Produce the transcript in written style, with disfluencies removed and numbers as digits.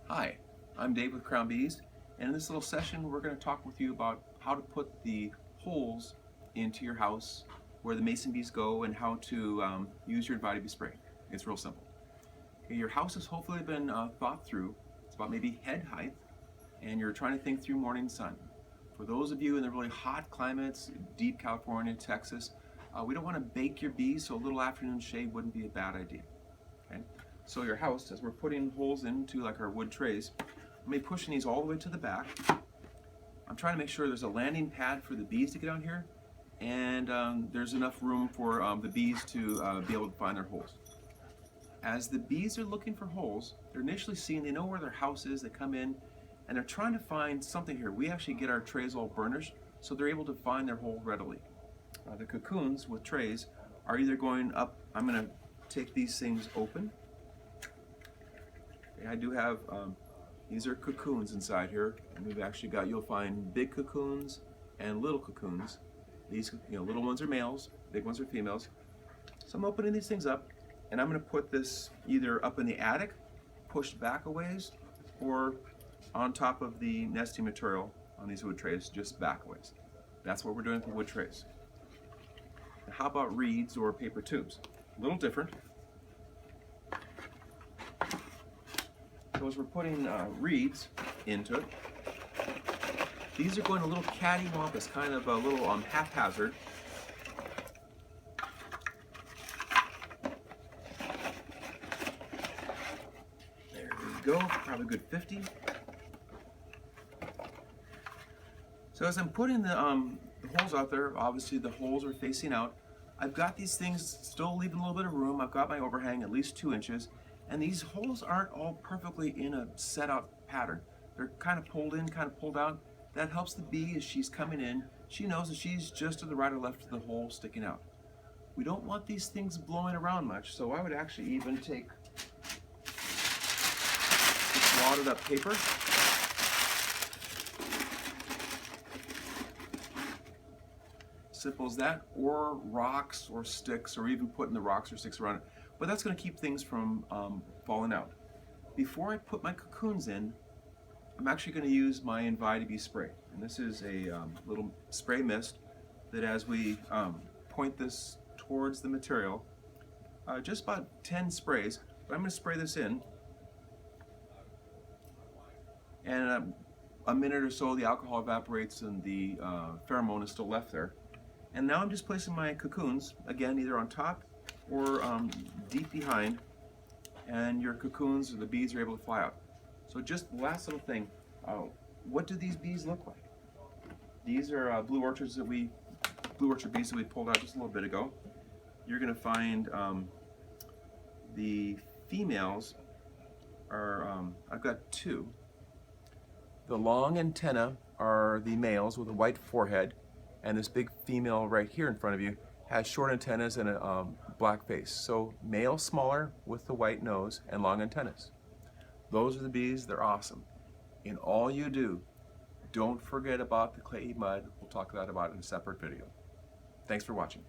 Hi, I'm Dave with Crown Bees, and in this little session we're going to talk with you about how to put the holes into your house where the mason bees go and how to use your Invita Bee spray. It's real simple. Okay, your house has hopefully been thought through. It's about maybe head height, and you're trying to think through morning sun. For those of you in the really hot climates, deep California, Texas, we don't want to bake your bees, so a little afternoon shade wouldn't be a bad idea. Okay? So your house, as we're putting holes into like our wood trays, I'm going to be pushing these all the way to the back. I'm trying to make sure there's a landing pad for the bees to get on here, and there's enough room for the bees to be able to find their holes. As the bees are looking for holes, they're initially seeing, they know where their house is, they come in, and they're trying to find something here. We actually get our trays all burnished, so they're able to find their hole readily. The cocoons with trays are either going up, I'm going to take these things open. I do have, these are cocoons inside here, and we've actually got, you'll find big cocoons and little cocoons. These, little ones are males, big ones are females. So I'm opening these things up, and I'm going to put this either up in the attic, pushed back a ways, or on top of the nesting material on these wood trays, just back a ways. That's what we're doing for wood trays. Now, how about reeds or paper tubes? A little different. So as we're putting reeds into it, these are going a little cattywampus, kind of a little haphazard. There we go, probably a good 50. So as I'm putting the holes out there, obviously the holes are facing out. I've got these things still leaving a little bit of room. I've got my overhang at least 2 inches. And these holes aren't all perfectly in a set out pattern. They're kind of pulled in, kind of pulled out. That helps the bee as she's coming in. She knows that she's just to the right or left of the hole sticking out. We don't want these things blowing around much, so I would actually even take this wadded up paper. Simple as that, or rocks or sticks, or even putting the rocks or sticks around it. But that's going to keep things from falling out. Before I put my cocoons in, I'm actually going to use my Invita Bee spray. And this is a little spray mist that as we point this towards the material, just about 10 sprays, but I'm going to spray this in. And a minute or so, the alcohol evaporates and the pheromone is still left there. And now I'm just placing my cocoons, again, either on top or deep behind, and your cocoons or the bees are able to fly out. So just the last little thing, what do these bees look like? These are blue orchard bees that we pulled out just a little bit ago. You're going to find the females are, I've got 2. The long antenna are the males with a white forehead, and this big female right here in front of you has short antennas and a black face. So male smaller with the white nose and long antennas. Those are the bees. They're awesome. In all you do, don't forget about the clayey mud. We'll talk about it in a separate video. Thanks for watching.